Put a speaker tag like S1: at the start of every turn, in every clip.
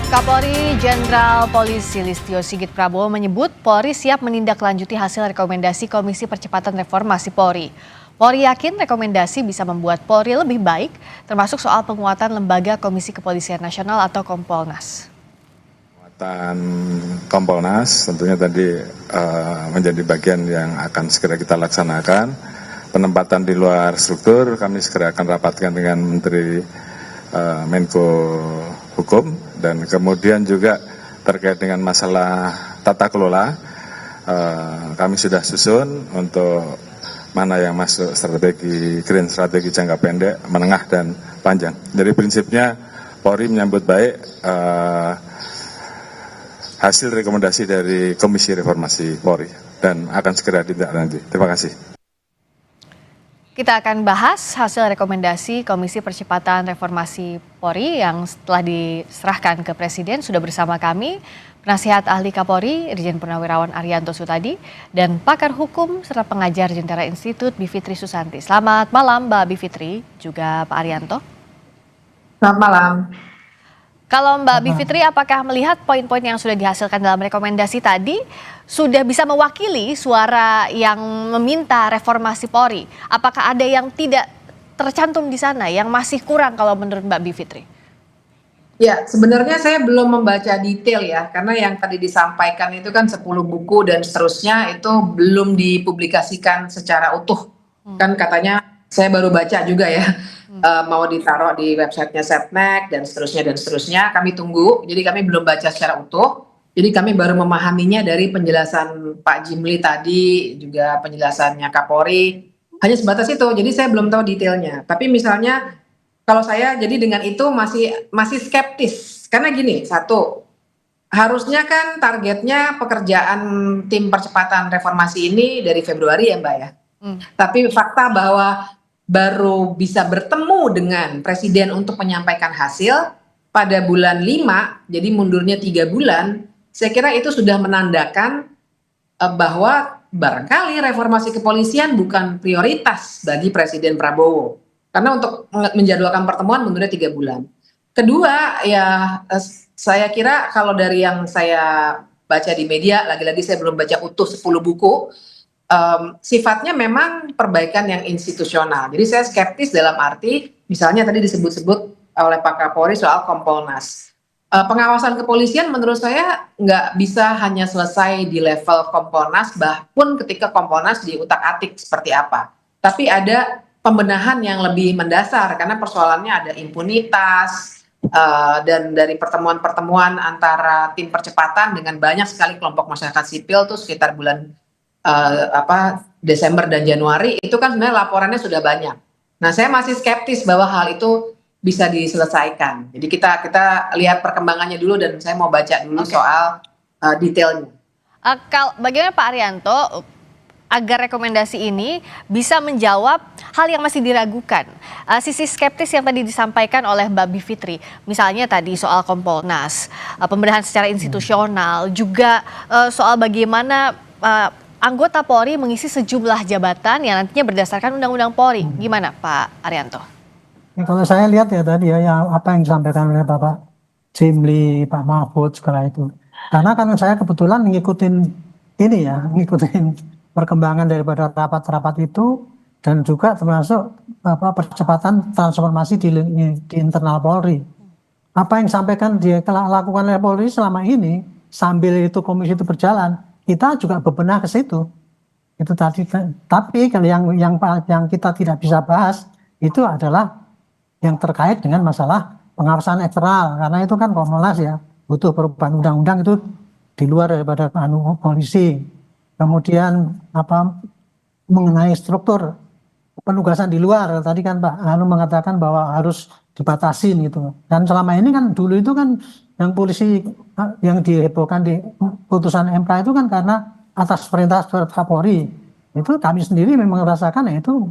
S1: Kapolri Jenderal Polisi Listio Sigit Prabowo menyebut Polri siap menindaklanjuti hasil rekomendasi Komisi Percepatan Reformasi Polri. Polri yakin rekomendasi bisa membuat Polri lebih baik, termasuk soal penguatan lembaga Komisi Kepolisian Nasional atau Kompolnas.
S2: Penguatan Kompolnas tentunya tadi menjadi bagian yang akan segera kita laksanakan. Penempatan di luar struktur kami segera akan rapatkan dengan Menteri Menko Hukum, dan kemudian juga terkait dengan masalah tata kelola kami sudah susun untuk mana yang masuk strategi green, strategi jangka pendek, menengah dan panjang. Jadi prinsipnya Polri menyambut baik hasil rekomendasi dari Komisi Reformasi Polri dan akan segera ditindaklanjuti. Terima kasih.
S1: Kita akan bahas hasil rekomendasi Komisi Percepatan Reformasi Polri yang setelah diserahkan ke Presiden. Sudah bersama kami Penasihat Ahli Kapolri Irjen Purnawirawan Arianto Sutadi dan pakar hukum serta pengajar Jentera Institut Bivitri Susanti. Selamat malam Mbak Bivitri, juga Pak Arianto.
S3: Selamat malam.
S1: Kalau Mbak Bivitri, apakah melihat poin-poin yang sudah dihasilkan dalam rekomendasi tadi sudah bisa mewakili suara yang meminta reformasi Polri? Apakah ada yang tidak tercantum di sana, yang masih kurang kalau menurut Mbak Bivitri?
S3: Ya, sebenarnya saya belum membaca detail ya, karena yang tadi disampaikan itu kan 10 buku dan seterusnya itu belum dipublikasikan secara utuh. Kan katanya saya baru baca juga ya. Mau ditaruh di websitenya Setnek dan seterusnya kami tunggu, jadi kami belum baca secara utuh, jadi kami baru memahaminya dari penjelasan Pak Jimli tadi, juga penjelasannya Kapolri, hanya sebatas itu, jadi saya belum tahu detailnya. Tapi misalnya kalau saya jadi dengan itu masih skeptis, karena gini, satu, harusnya kan targetnya pekerjaan tim percepatan reformasi ini dari Februari ya Mbak ya, tapi fakta bahwa baru bisa bertemu dengan Presiden untuk menyampaikan hasil pada bulan 5, jadi mundurnya 3 bulan, saya kira itu sudah menandakan bahwa barangkali reformasi kepolisian bukan prioritas bagi Presiden Prabowo. Karena untuk menjadwalkan pertemuan mundurnya 3 bulan. Kedua, ya saya kira kalau dari yang saya baca di media, lagi-lagi saya belum baca utuh 10 buku, sifatnya memang perbaikan yang institusional. Jadi saya skeptis dalam arti misalnya tadi disebut-sebut oleh Pak Kapolri soal Kompolnas. Pengawasan kepolisian menurut saya nggak bisa hanya selesai di level Kompolnas, bahkan ketika Kompolnas diutak-atik seperti apa. Tapi ada pembenahan yang lebih mendasar karena persoalannya ada impunitas, dan dari pertemuan-pertemuan antara tim percepatan dengan banyak sekali kelompok masyarakat sipil tuh sekitar bulan Desember dan Januari itu kan sebenarnya laporannya sudah banyak. Nah, saya masih skeptis bahwa hal itu bisa diselesaikan. Jadi kita lihat perkembangannya dulu dan saya mau baca dulu soal detailnya.
S1: Bagaimana Pak Arianto agar rekomendasi ini bisa menjawab hal yang masih diragukan? Sisi skeptis yang tadi disampaikan oleh Mbak Bivitri, misalnya tadi soal Kompolnas, pembenahan secara institusional, juga soal bagaimana anggota Polri mengisi sejumlah jabatan yang nantinya berdasarkan Undang-Undang Polri. Gimana Pak Arianto?
S4: Ya, kalau saya lihat ya tadi ya apa yang disampaikan oleh Bapak Jimli, Pak Mahfud segala itu. Karena kan saya kebetulan ngikutin perkembangan daripada rapat-rapat itu dan juga termasuk percepatan transformasi di internal Polri. Apa yang disampaikan lakukan oleh Polri selama ini sambil itu komisi itu berjalan, kita juga bebenah ke situ. Itu tadi. Tapi kalau yang kita tidak bisa bahas itu adalah yang terkait dengan masalah pengawasan eksternal, karena itu kan Kompolnas ya butuh perubahan undang-undang itu di luar daripada polisi. Kemudian mengenai struktur penugasan di luar, tadi kan Pak mengatakan bahwa harus dibatasin gitu. Dan selama ini kan dulu itu kan yang polisi yang dihebohkan di putusan MK itu kan karena atas perintah Kapolri. Itu kami sendiri memang merasakan ya itu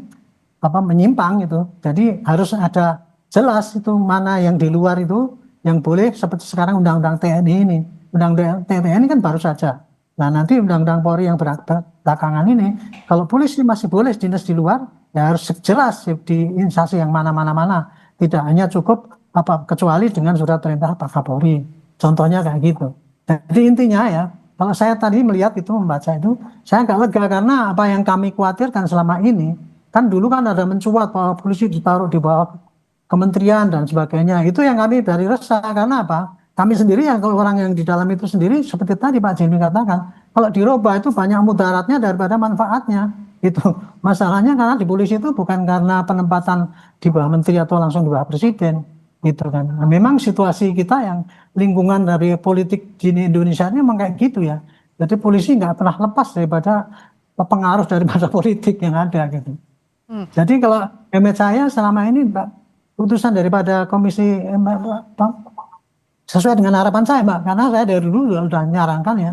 S4: menyimpang gitu. Jadi harus ada jelas itu mana yang di luar itu yang boleh, seperti sekarang Undang-Undang TNI ini. Undang-Undang TNI kan baru saja. Nah nanti Undang-Undang Polri yang belakangan ini, kalau polisi masih boleh dinas di luar, ya harus jelas di instansi yang mana-mana. Tidak hanya cukup kecuali dengan surat perintah Pak Kapolri. Contohnya kayak gitu. Jadi intinya ya, kalau saya tadi melihat itu, membaca itu, saya agak lega karena apa yang kami khawatirkan selama ini, kan dulu kan ada mencuat bahwa polisi ditaruh di bawah kementerian dan sebagainya. Itu yang kami dari resah karena apa? Kami sendiri yang kalau orang yang di dalam itu sendiri seperti tadi Pak Jimmy katakan, kalau dirubah itu banyak mudaratnya daripada manfaatnya. Itu masalahnya karena di polisi itu bukan karena penempatan di bawah menteri atau langsung di bawah presiden, gitu kan. Nah, memang situasi kita yang lingkungan dari politik di Indonesia ini memang kayak gitu ya. Jadi polisi nggak pernah lepas daripada pengaruh daripada politik yang ada gitu. Jadi kalau hemat saya selama ini Mbak, putusan daripada komisi sesuai dengan harapan saya Mbak, karena saya dari dulu sudah nyarankan ya,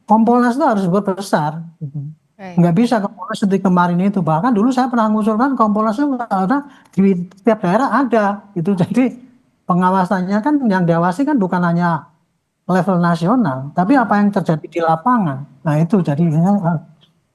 S4: Kompolnas itu harus besar. Gitu. Nggak bisa Kompolnas seperti kemarin itu. Bahkan dulu saya pernah mengusulkan Kompolnas itu ada di setiap daerah ada. Gitu. Jadi pengawasannya kan yang diawasi kan bukan hanya level nasional, tapi apa yang terjadi di lapangan. Nah itu jadi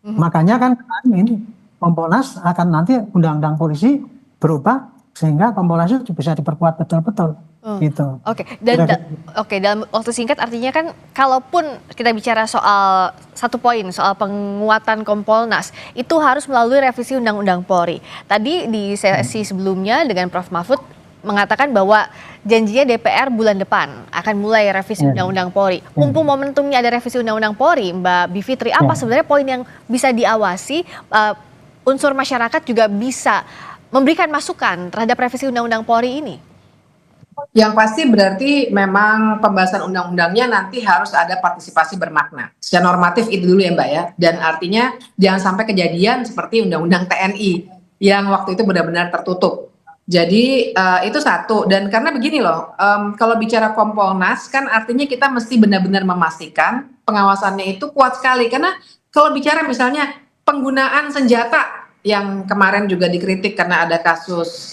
S4: makanya kan ini Kompolnas akan nanti undang-undang polisi berubah sehingga Kompolnas itu bisa diperkuat betul-betul. Gitu.
S1: Oke, dalam waktu singkat artinya kan kalaupun kita bicara soal satu poin soal penguatan Kompolnas itu harus melalui revisi Undang-Undang Polri. Tadi di sesi sebelumnya dengan Prof Mahfud mengatakan bahwa janjinya DPR bulan depan akan mulai revisi Undang-Undang Polri. Mumpung momentumnya ada revisi Undang-Undang Polri, Mbak Bivitri, apa sebenarnya poin yang bisa diawasi, unsur masyarakat juga bisa memberikan masukan terhadap revisi Undang-Undang Polri ini?
S3: Yang pasti berarti memang pembahasan undang-undangnya nanti harus ada partisipasi bermakna. Secara normatif itu dulu ya Mbak ya. Dan artinya jangan sampai kejadian seperti Undang-Undang TNI yang waktu itu benar-benar tertutup. Jadi itu satu. Dan karena begini loh, kalau bicara Kompolnas kan artinya kita mesti benar-benar memastikan pengawasannya itu kuat sekali. Karena kalau bicara misalnya penggunaan senjata yang kemarin juga dikritik karena ada kasus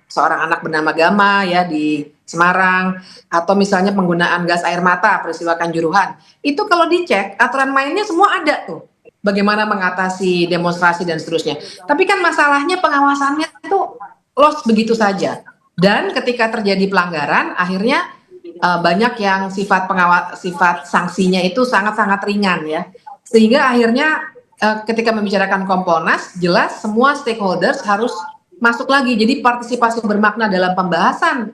S3: seorang anak bernama Gama ya di Semarang, atau misalnya penggunaan gas air mata peristiwa Kanjuruhan, itu kalau dicek aturan mainnya semua ada tuh, bagaimana mengatasi demonstrasi dan seterusnya. Tapi kan masalahnya pengawasannya itu lost begitu saja, dan ketika terjadi pelanggaran akhirnya banyak yang sifat sanksinya itu sangat-sangat ringan ya, sehingga akhirnya ketika membicarakan Kompolnas jelas semua stakeholders harus masuk lagi. Jadi partisipasi bermakna dalam pembahasan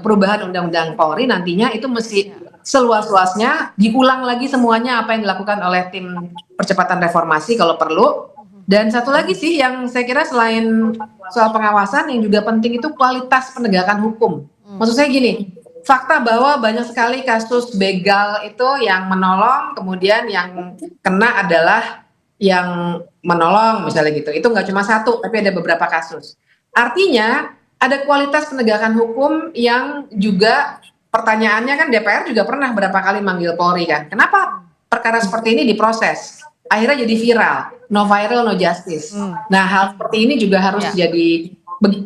S3: perubahan Undang-Undang Polri nantinya itu mesti seluas-luasnya diulang lagi semuanya apa yang dilakukan oleh tim percepatan reformasi kalau perlu. Dan satu lagi sih yang saya kira selain soal pengawasan yang juga penting itu kualitas penegakan hukum. Maksud saya gini, fakta bahwa banyak sekali kasus begal itu yang menolong kemudian yang kena adalah yang menolong misalnya gitu, itu nggak cuma satu tapi ada beberapa kasus. Artinya ada kualitas penegakan hukum yang juga pertanyaannya kan DPR juga pernah berapa kali manggil Polri kan, kenapa perkara seperti ini diproses akhirnya jadi viral, no viral no justice. Nah hal seperti ini juga harus jadi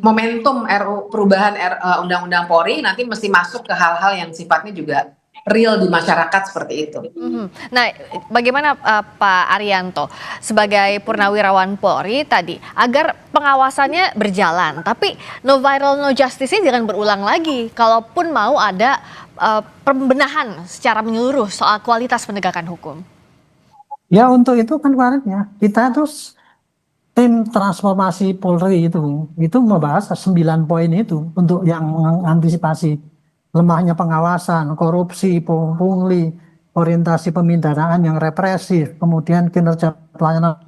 S3: momentum perubahan Undang-Undang Polri nanti mesti masuk ke hal-hal yang sifatnya juga real di masyarakat seperti itu.
S1: Nah, bagaimana Pak Arianto sebagai Purnawirawan Polri tadi agar pengawasannya berjalan, tapi no viral no justice-nya jangan berulang lagi. Kalaupun mau ada pembenahan secara menyeluruh soal kualitas penegakan hukum.
S4: Ya untuk itu kan kemarin ya kita terus tim transformasi Polri itu membahas 9 poin itu untuk yang mengantisipasi lemahnya pengawasan, korupsi, pungli, orientasi pemindanaan yang represif, kemudian kinerja pelayanan,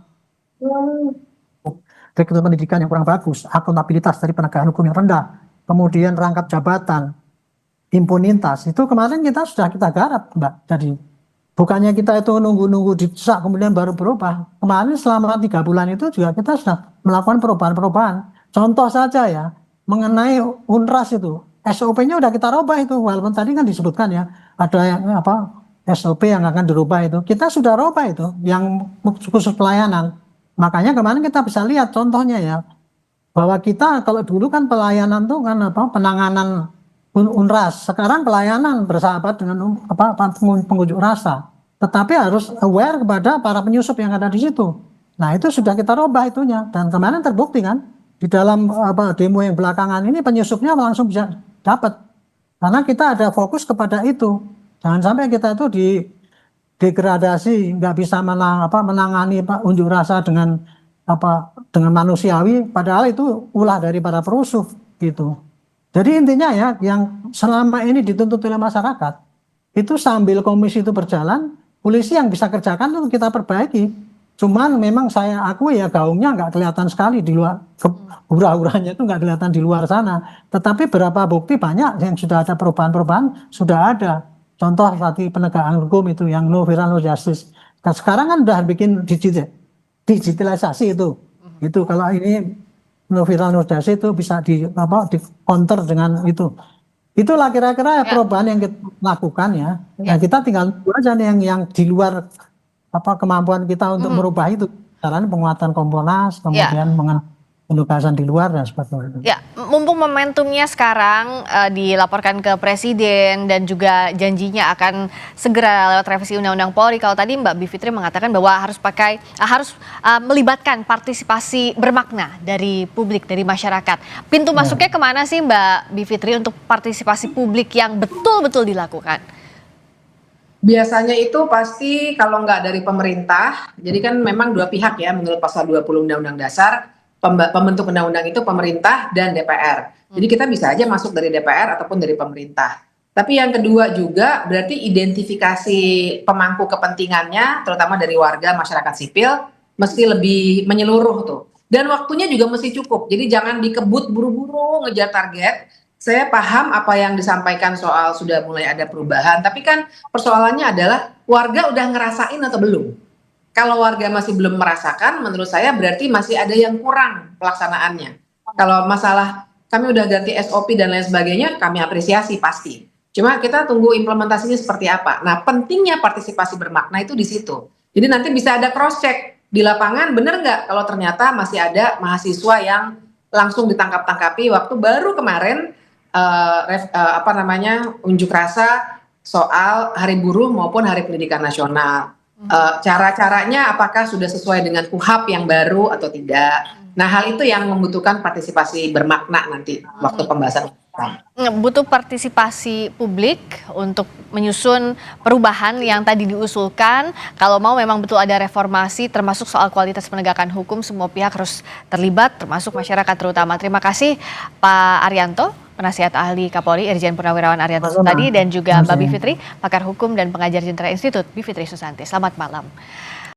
S4: rekrutmen pendidikan yang kurang bagus, akuntabilitas dari penegakan hukum yang rendah, kemudian rangkap jabatan, impunitas, itu kemarin kita garap Mbak. Jadi bukannya kita itu nunggu-nunggu didesak kemudian baru berubah. Kemarin selama 3 bulan itu juga kita sudah melakukan perubahan-perubahan. Contoh saja ya, mengenai UNRAS itu. SOP-nya udah kita rubah itu, walaupun tadi kan disebutkan ya ada yang SOP yang akan dirubah itu, kita sudah rubah itu yang khusus pelayanan. Makanya kemarin kita bisa lihat contohnya ya, bahwa kita kalau dulu kan pelayanan tuh kan penanganan UNRAS, sekarang pelayanan bersahabat dengan pengunjuk rasa, tetapi harus aware kepada para penyusup yang ada di situ. Nah itu sudah kita rubah itunya, dan kemarin terbukti kan di dalam demo yang belakangan ini penyusupnya langsung bisa dapat Karena kita ada fokus kepada itu. Jangan sampai kita itu degradasi, nggak bisa menangani unjuk rasa dengan manusiawi, padahal itu ulah daripada perusuh gitu. Jadi intinya ya, yang selama ini dituntut oleh masyarakat itu sambil komisi itu berjalan, polisi yang bisa kerjakan itu kita perbaiki. Cuman memang saya akui ya gaungnya nggak kelihatan sekali di luar, hura-huranya itu nggak kelihatan di luar sana. Tetapi berapa bukti banyak yang sudah ada perubahan-perubahan, sudah ada. Contoh tadi penegakan hukum itu yang no viral no justice. Nah, sekarang kan udah bikin digitalisasi itu. Itu kalau ini no viral no justice itu bisa di counter dengan itu. Itulah kira-kira perubahan yang kita lakukan ya. Nah, kita tinggal tunggu aja nih yang di luar kemampuan kita untuk merubah itu. Caranya penguatan Kompolnas, kemudian penugasan di luar dan sebagainya.
S1: Ya, mumpung momentumnya sekarang dilaporkan ke Presiden dan juga janjinya akan segera lewat revisi Undang-Undang Polri. Kalau tadi Mbak Bivitri mengatakan bahwa harus melibatkan partisipasi bermakna dari publik, dari masyarakat. Pintu masuknya kemana sih Mbak Bivitri untuk partisipasi publik yang betul-betul dilakukan?
S3: Biasanya itu pasti kalau nggak dari pemerintah, jadi kan memang dua pihak ya menurut pasal 20 Undang-Undang Dasar, pembentuk undang-undang itu pemerintah dan DPR. Jadi kita bisa aja masuk dari DPR ataupun dari pemerintah. Tapi yang kedua juga berarti identifikasi pemangku kepentingannya, terutama dari warga masyarakat sipil, mesti lebih menyeluruh tuh. Dan waktunya juga mesti cukup. Jadi jangan dikebut buru-buru ngejar target. Saya paham apa yang disampaikan soal sudah mulai ada perubahan, tapi kan persoalannya adalah warga udah ngerasain atau belum? Kalau warga masih belum merasakan, menurut saya berarti masih ada yang kurang pelaksanaannya. Kalau masalah kami udah ganti SOP dan lain sebagainya, kami apresiasi pasti. Cuma kita tunggu implementasinya seperti apa. Nah, pentingnya partisipasi bermakna itu di situ. Jadi nanti bisa ada cross check di lapangan, bener nggak kalau ternyata masih ada mahasiswa yang langsung ditangkap-tangkapi waktu baru kemarin unjuk rasa soal Hari Buruh maupun Hari Pendidikan Nasional. Cara-caranya apakah sudah sesuai dengan KUHAP yang baru atau tidak. Nah, hal itu yang membutuhkan partisipasi bermakna nanti waktu pembahasan.
S1: Butuh partisipasi publik untuk menyusun perubahan yang tadi diusulkan. Kalau mau memang betul ada reformasi termasuk soal kualitas penegakan hukum, semua pihak harus terlibat termasuk masyarakat terutama. Terima kasih Pak Arianto, penasihat ahli Kapolri Irjen Purnawirawan Arianto tadi, dan juga Mbak Bivitri, pakar hukum dan pengajar Jenderal Institut Bivitri Susanti. Selamat malam.